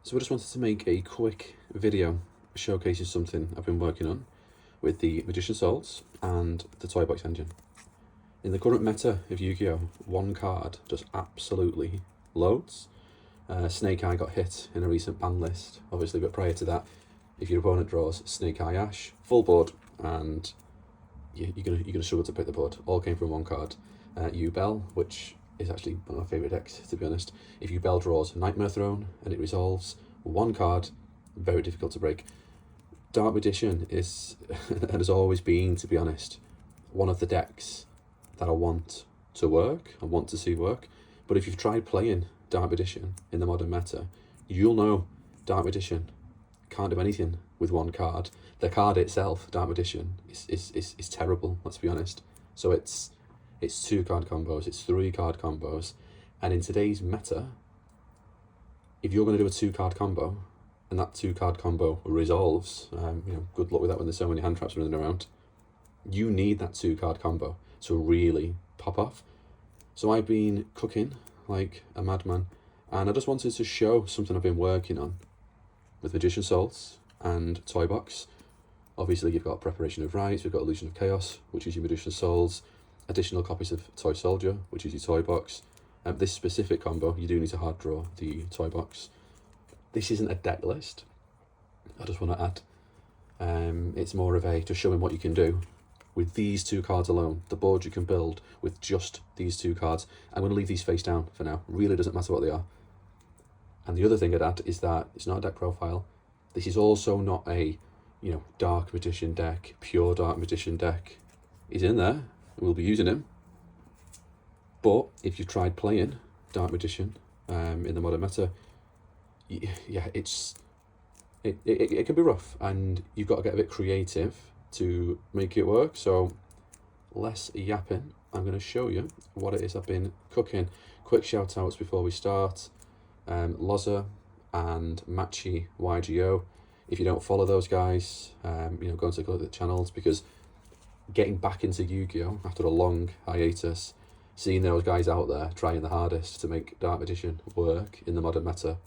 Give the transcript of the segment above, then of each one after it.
So I just wanted to make a quick video showcasing something I've been working on with the Magician's Souls and the Toybox engine. In the current meta of Yu-Gi-Oh, one card just absolutely loads. Snake Eye got hit in a recent ban list, obviously, but prior to that, if your opponent draws Snake Eye Ash, full board, and you're gonna struggle to pick the board. All came from one card. Yugioh, which is actually one of my favourite decks, to be honest. If Yugioh draws Nightmare Throne and it resolves one card, very difficult to break. Dark Magician is, and has always been, to be honest, one of the decks that I want to work, I want to see work. But if you've tried playing Dark Magician in the modern meta, you'll know Dark Magician can't do anything with one card. The card itself, Dark Magician, is terrible, let's be honest. So it's 2 card combos, it's 3 card combos, and in today's meta, if you're going to do a 2 card combo, and that 2 card combo resolves, good luck with that when there's so many hand traps running around, you need that 2 card combo to really pop off. So I've been cooking like a madman, and I just wanted to show something I've been working on with Magician's Souls and Toybox. Obviously you've got Preparation of Rites, we've got Illusion of Chaos, which is your Magician's Souls, additional copies of Toy Soldier, which is your Toybox. This specific combo, you do need to hard draw the Toybox. This isn't a deck list, I just want to add. It's more of a just showing what you can do with these 2 cards alone, the board you can build with just these 2 cards. I'm going to leave these face down for now, really doesn't matter what they are. And the other thing I'd add is that it's not a deck profile. This is also not a, Dark Magician deck, pure Dark Magician deck. He's in there, we'll be using him. But if you've tried playing Dark Magician in the modern meta, yeah, it can be rough, and you've got to get a bit creative to make it work. So less yapping, I'm going to show you what it is I've been cooking. Quick shout outs before we start. Loza and Machi Yugioh. If you don't follow those guys, go and take a look at the channels, because getting back into Yu-Gi-Oh after a long hiatus, seeing those guys out there trying the hardest to make Dark Magician work in the modern meta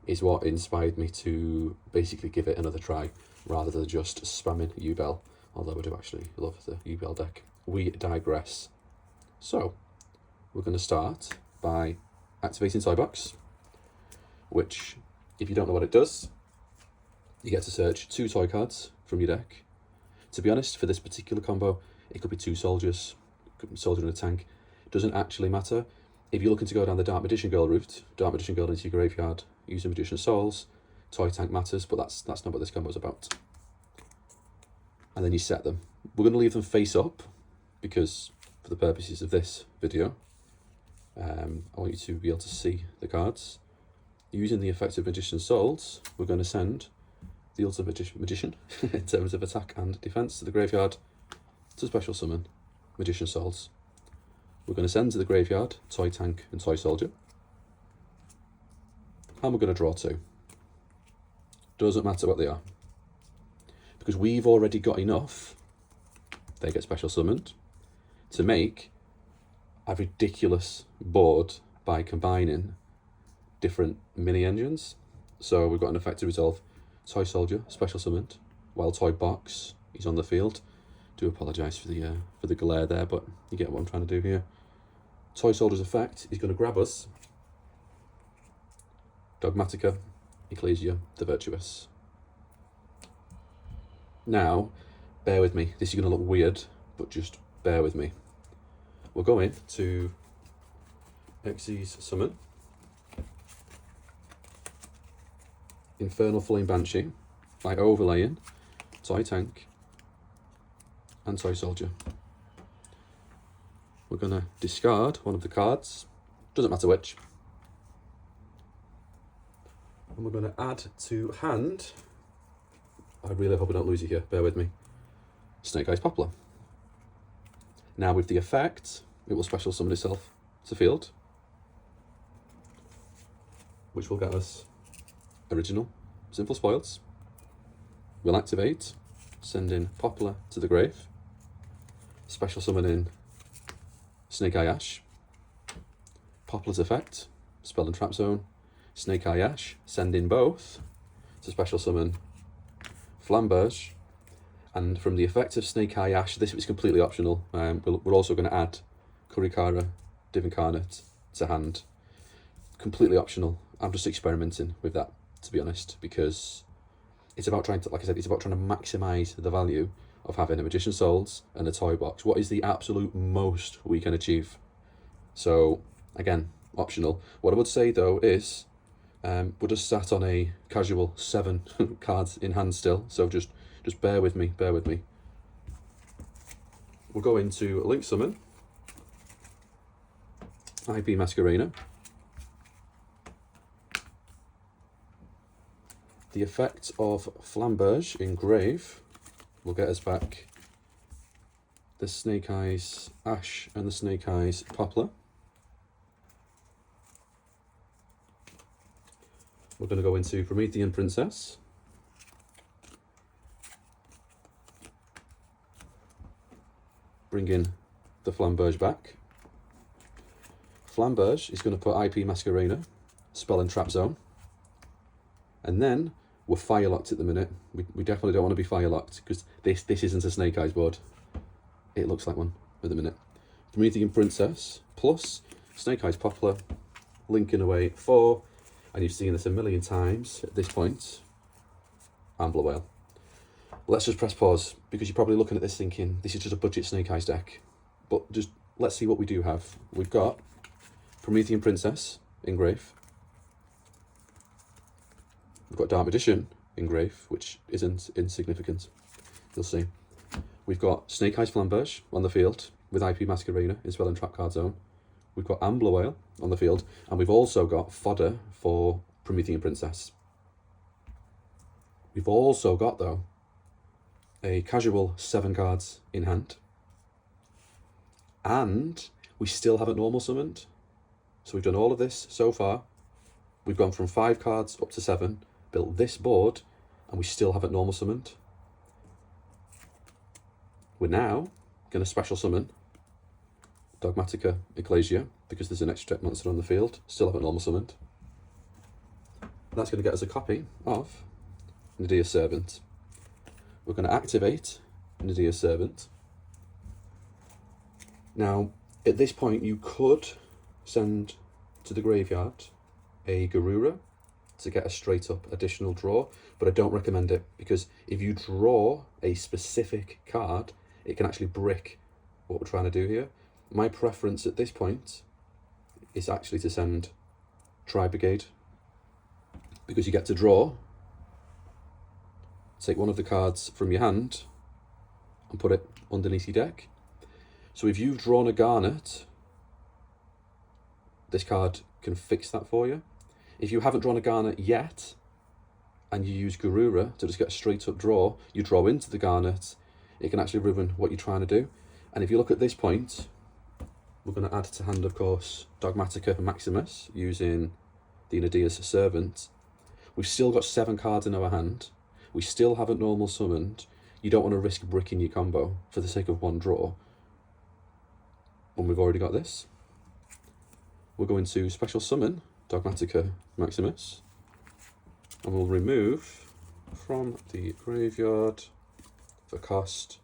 is what inspired me to basically give it another try, rather than just spamming Yugioh, although I do actually love the Yugioh deck. We digress. So, we're going to start by activating Toybox, which, if you don't know what it does, you get to search 2 toy cards from your deck. To be honest, for this particular combo, it could be 2 soldiers, could be soldier and a tank. It doesn't actually matter. If you're looking to go down the Dark Magician Girl route, Dark Magician Girl into your graveyard, using Magician's Souls, toy tank matters, but that's not what this combo is about. And then you set them. We're going to leave them face up, because for the purposes of this video, I want you to be able to see the cards. Using the effect of Magician's Souls, we're going to send the Ultimate Magician, in terms of attack and defense, to the graveyard to special summon Magician's Souls. We're going to send to the graveyard Toy Tank and Toy Soldier. And we're going to draw 2. Doesn't matter what they are, because we've already got enough, they get special summoned, to make a ridiculous board by combining different mini engines. So we've got an effect to resolve Toy Soldier, special summoned, while Toybox is on the field. Do apologise for the glare there, but you get what I'm trying to do here. Toy Soldier's effect is going to grab us Dogmatica, Ecclesia, the Virtuous. Now, bear with me, this is going to look weird, but just bear with me. We're going to Xyz Summon, Infernal Flame Banshee, by overlaying Toy Tank and Toy Soldier. We're going to discard one of the cards, doesn't matter which, and we're going to add to hand, I really hope I don't lose you here, bear with me, Snake Eyes Poplar. Now with the effect, it will special summon itself to field, which will get us original Simple Spoils. We'll activate, sending Poplar to the grave, special summoning Snake Eye Ash, Poplar's effect, Spell and Trap Zone, Snake Eye Ash, send in both to special summon Flamberge. And from the effect of Snake Eye Ash, this is completely optional. We're also going to add Kurikara Div Incarnate to hand. Completely optional. I'm just experimenting with that, to be honest, because it's about trying to, like I said, it's about trying to maximise the value of having a Magician's Souls and a Toybox. What is the absolute most we can achieve? So, again, optional. What I would say, though, is we're just sat on a casual 7 cards in hand still, so just bear with me, bear with me. We'll go into Link Summon, IP Masq. The effect of Flamberge in Grave will get us back the Snake Eyes Ash and the Snake Eyes Poplar. We're going to go into Promethean Princess. Bring in the Flamberge back. Flamberge is going to put IP Masq, Spell and Trap Zone. And then we're fire locked at the minute. We definitely don't want to be fire locked because this isn't a Snake Eyes board. It looks like one at the minute. Promethean Princess plus Snake Eyes Poplar, linking away 4, and you've seen this a million times at this point. Amblo Whale. Let's just press pause because you're probably looking at this thinking this is just a budget Snake Eyes deck. But just let's see what we do have. We've got Promethean Princess in Grave. We've got Dark Magician in Grave, which isn't insignificant. You'll see. We've got Snake Eyes Flamberge on the field with IP Masq in Spell and Trap card zone. We've got Amblo Whale on the field, and we've also got fodder for Promethean Princess. We've also got, though, a casual 7 cards in hand. And we still haven't normal summoned. So we've done all of this so far. We've gone from 5 cards up to 7, built this board, and we still haven't normal summoned. We're now going to special summon Dogmatica Ecclesia because there's an extra monster on the field. Still haven't normal summoned. That's going to get us a copy of Nadir Servant. We're going to activate Nadir Servant. Now, at this point, you could send to the graveyard a Garura to get a straight up additional draw, but I don't recommend it because if you draw a specific card, it can actually brick what we're trying to do here. My preference at this point is actually to send Tri-Brigade because you get to draw, take one of the cards from your hand and put it underneath your deck. So if you've drawn a Garnet, this card can fix that for you. If you haven't drawn a Garnet yet, and you use Garura to just get a straight up draw, you draw into the Garnet, it can actually ruin what you're trying to do. And if you look at this point, we're going to add to hand, of course, Dogmatica Maximus using the Nadir Servant. We've still got 7 cards in our hand. We still haven't normal summoned. You don't want to risk bricking your combo for the sake of 1 draw when we've already got this. We're going to special summon Dogmatica Maximus, and we'll remove from the graveyard for cost.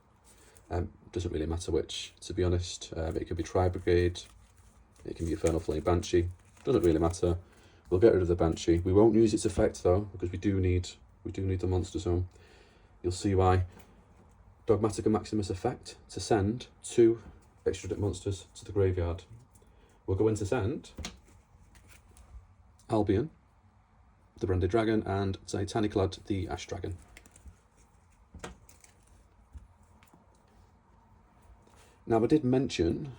Doesn't really matter which, to be honest. It could be Tri-Brigade, it can be Infernal Flame Banshee, doesn't really matter. We'll get rid of the Banshee. We won't use its effect though, because we do need the monster zone. You'll see why. Dogmatica Maximus effect to send 2 extra deck monsters to the graveyard. We're going to send Albion, the Branded Dragon, and Titaniclad, the Ash Dragon. Now, I did mention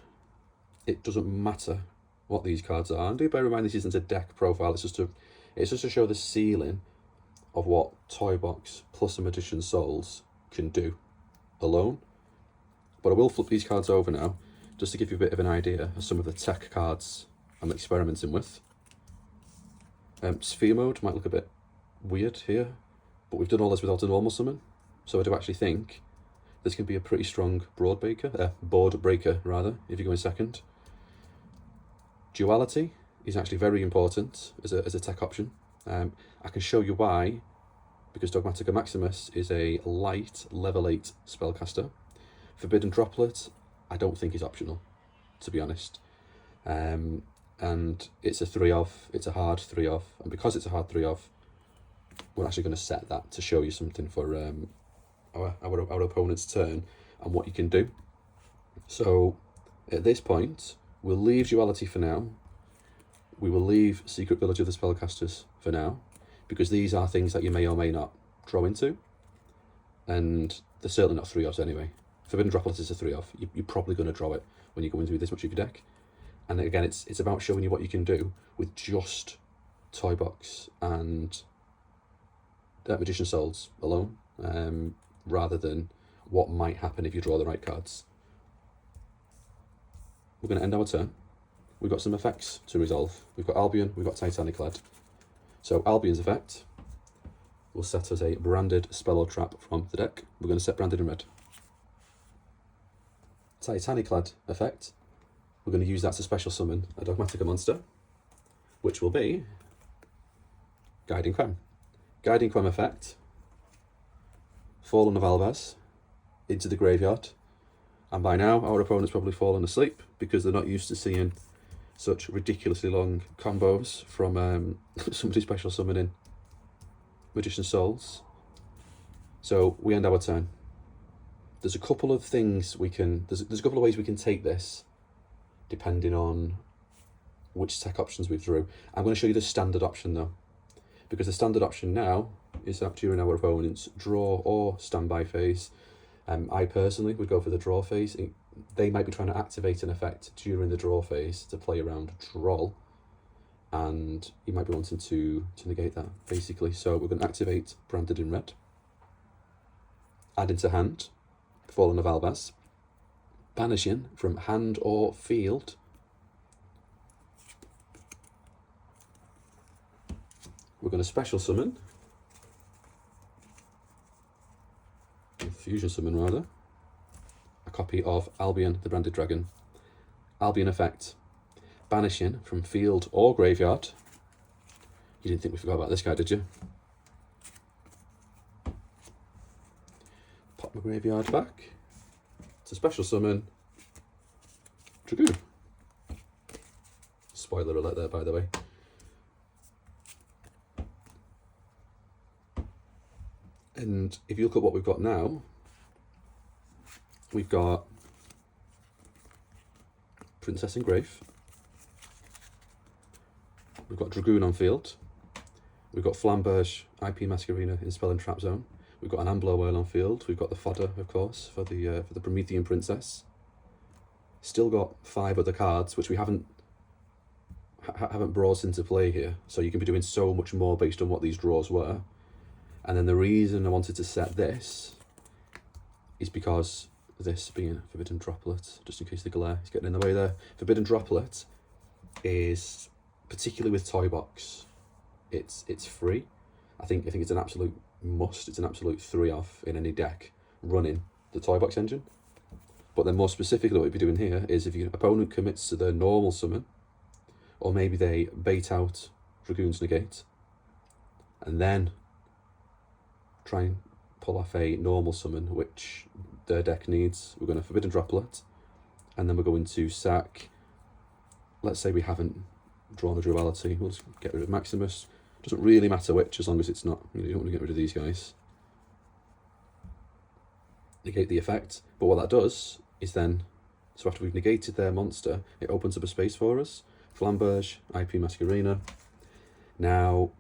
it doesn't matter what these cards are, and do bear in mind this isn't a deck profile. It's just to show the ceiling of what Toybox plus a Magician's Souls can do alone. But I will flip these cards over now, just to give you a bit of an idea of some of the tech cards I'm experimenting with. Sphere mode might look a bit weird here, but we've done all this without a normal summon, so I do actually think this can be a pretty strong board breaker, if you go in second. Duality is actually very important as a tech option. I can show you why, because Dogmatica Maximus is a light level 8 spellcaster. Forbidden Droplet, I don't think is optional, to be honest. And it's a 3-of, it's a hard 3-of, and because it's a hard 3-of, we're actually going to set that to show you something for our opponent's turn and what you can do. So at this point, we'll leave Duality for now. We will leave Secret Village of the Spellcasters for now, because these are things that you may or may not draw into, and they're certainly not 3-ofs anyway. Forbidden Droplet is a 3-of. You're probably going to draw it when you go into this much of your deck. And again, it's about showing you what you can do with just Toybox and Magician Souls alone, rather than what might happen if you draw the right cards. We're going to end our turn. We've got some effects to resolve. We've got Albion, we've got Titanic Lad. So Albion's effect will set us a branded spell or trap from the deck. We're going to set branded in red. Titanic Lad effect, we're going to use that to special summon a Dogmatica monster, which will be Guiding Quem. Guiding Quem effect, Fallen of Albaz into the graveyard, and by now our opponent's probably fallen asleep because they're not used to seeing such ridiculously long combos from somebody special summoning Magician Souls. So we end our turn. There's a couple of things we can, there's a couple of ways we can take this, depending on which tech options we threw. I'm going to show you the standard option though, because the standard option now is that during our opponent's draw or standby phase, I personally would go for the draw phase. They might be trying to activate an effect during the draw phase to play around Droll, and you might be wanting to negate that, basically. So we're going to activate Branded in red, add into hand Fallen of Albaz, banishing from hand or field we're going to special summon, fusion summon rather, a copy of Albion the Branded Dragon. Albion effect, banishing from field or graveyard. You didn't think we forgot about this guy, did you? Pop my graveyard back to special summon Dragoon. Spoiler alert there, by the way. And if you look at what we've got now, we've got Princess Engrave, we've got Dragoon on field, we've got Flamberge, IP Masq in Spell and Trap Zone, we've got an Amblo Whale on field, we've got the fodder, of course, for the Promethean Princess. Still got 5 other cards, which we haven't brought into play here, so you can be doing so much more based on what these draws were. And then the reason I wanted to set this is because this being Forbidden Droplet, just in case the glare is getting in the way there, Forbidden Droplet is, particularly with Toybox, it's free. I think it's an absolute must. It's an absolute 3-of in any deck running the Toybox engine. But then more specifically what we'd be doing here is if your opponent commits to their normal summon, or maybe they bait out Dragoon's Negate, and then try and pull off a normal summon, which their deck needs, we're going to Forbidden Droplet, and then we're going to sack, let's say we haven't drawn a Duality, we'll just get rid of Maximus. Doesn't really matter which, as long as it's not, you don't want to get rid of these guys. Negate the effect, but what that does is then, so after we've negated their monster, it opens up a space for us. Flamberge, IP Masq. Now,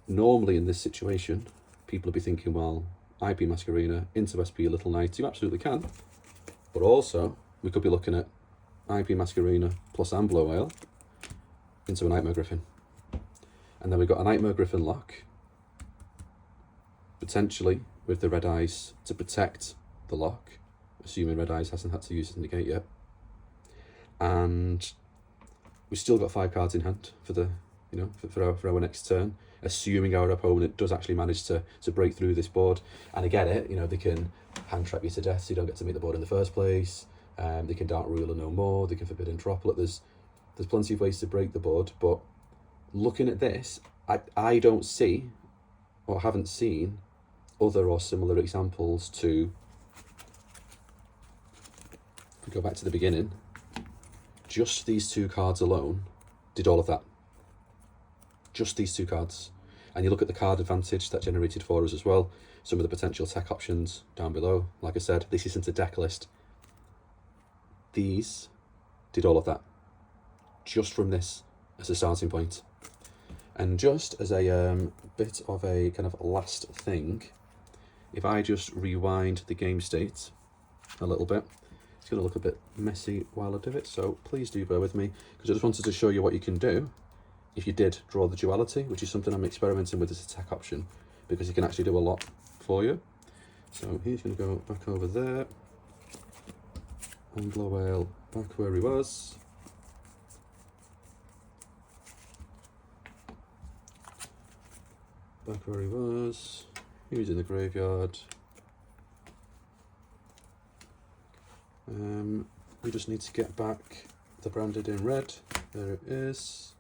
normally in this situation, people will be thinking, well, IP Masq into SP a Little Knight, you absolutely can. But also, we could be looking at IP Masq plus Amblo Whale into a Nightmare Gryphon. And then we've got a Nightmare Gryphon lock, potentially with the Red Eyes to protect the lock, assuming Red Eyes hasn't had to use his negate yet. And we've still got 5 cards in hand for the, for our next turn, assuming our opponent does actually manage to break through this board. And I get it, they can hand trap you to death so you don't get to meet the board in the first place. They can Dark Ruler no more, they can Forbidden Droplet. There's There's plenty of ways to break the board, but looking at this, I don't see, or haven't seen, other or similar examples to, if we go back to the beginning, just these 2 cards alone did all of that. Just these 2 cards. And you look at the card advantage that generated for us as well, some of the potential tech options down below. Like I said, this isn't a deck list. These did all of that, just from this as a starting point. And just as a bit of a kind of last thing, if I just rewind the game state a little bit, it's going to look a bit messy while I do it, so please do bear with me, because I just wanted to show you what you can do if you did draw the duality, which is something I'm experimenting with as a tech option, because it can actually do a lot for you. So he's going to go back over there, and Whale back where he was. Back where he was. He was in the graveyard. We just need to get back the branded in red. There it is.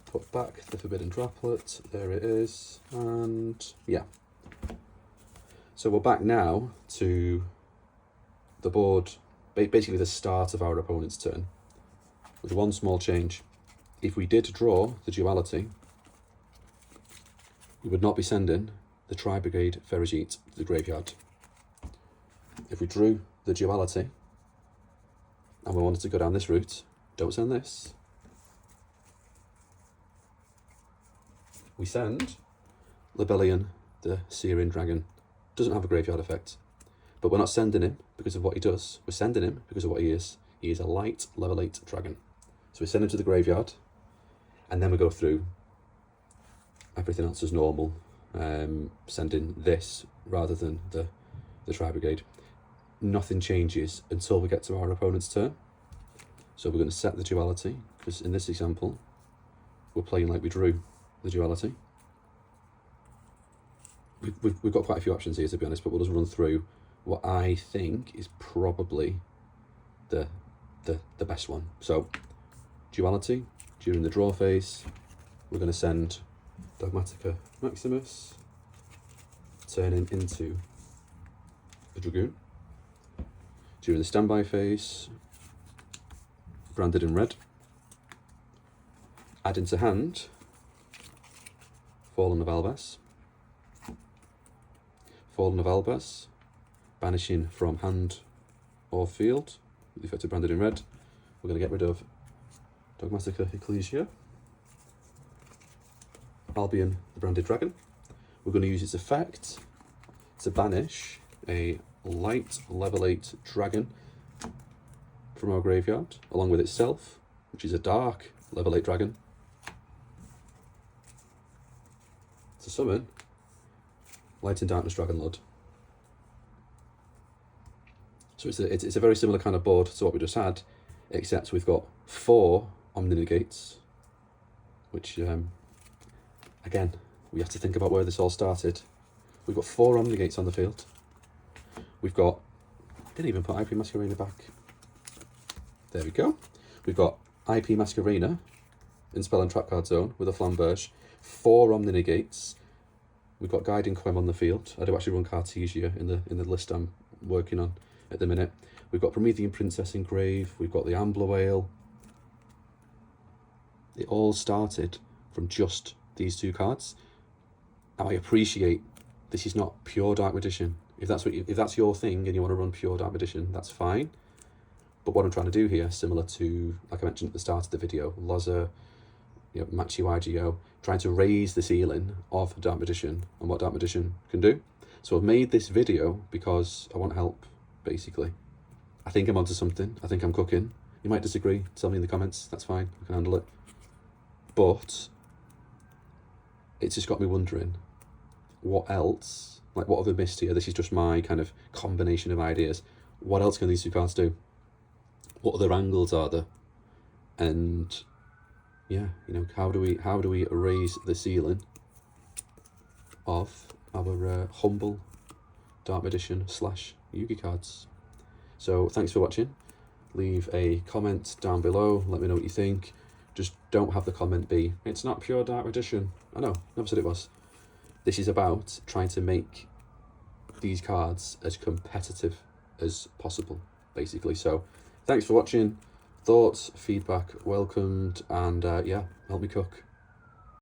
Put back the forbidden droplet. There it is. And yeah. So we're back now to the board, basically the start of our opponent's turn, with one small change. If we did draw the duality, we would not be sending the Tri-Brigade Ferrigite to the graveyard. If we drew the duality and we wanted to go down this route, don't send this. We send Libellion, the Syrian Dragon. Doesn't have a graveyard effect, but we're not sending him because of what he does. We're sending him because of what he is. He is a light level 8 dragon. So we send him to the graveyard, and then we go through everything else as normal, sending this rather than the Tri-Brigade. Nothing changes until we get to our opponent's turn. So we're going to set the duality, because in this example, we're playing like we drew the duality. We've got quite a few options here, to be honest, but we'll just run through what I think is probably the best one. So, duality, during the draw phase, we're going to send Dogmatica Maximus, turning into a Dragoon. During the standby phase, branded in red, add into hand Fallen of Albas. Fallen of Albas, banishing from hand or field, with the effect of branded in red. We're going to get rid of Dogmatica Ecclesia. Albion, the branded dragon. We're going to use its effect to banish a light level 8 dragon from our graveyard, along with itself, which is a dark level 8 dragon, to summon Light and Darkness Dragonlord. So it's a very similar kind of board to what we just had, except we've got 4 omni negates, which again, we have to think about where this all started. We've got 4 omni negates on the field. We've got, didn't even put IP Masq back. There we go. We've got IP Masq in spell and trap card zone with a Flamberge, 4 omni negates. We've got Guiding Quem on the field. I do actually run Cartesia in the list I'm working on at the minute. We've got Promethean Princess in grave. We've got the Amblo. It all started from just these 2 cards. Now I appreciate this is not pure Dark Magician. If that's your thing and you want to run pure Dark Magician, that's fine. But what I'm trying to do here, similar to, like I mentioned at the start of the video, Loza, Machi Yugioh, trying to raise the ceiling of Dark Magician and what Dark Magician can do. So I've made this video because I want help, basically. I think I'm onto something. I think I'm cooking. You might disagree. Tell me in the comments. That's fine. I can handle it. But it's just got me wondering, what else? Like, what have I missed here? This is just my kind of combination of ideas. What else can these 2 cards do? What other angles are there? And yeah, how do we raise the ceiling of our humble Dark Magician / Yugi cards? So thanks for watching. leave a comment down below, let me know what you think. Just don't have the comment be, it's not pure Dark Magician. I know, never said it was. This is about trying to make these cards as competitive as possible, basically. So thanks for watching. Thoughts, feedback welcomed, and yeah, help me cook.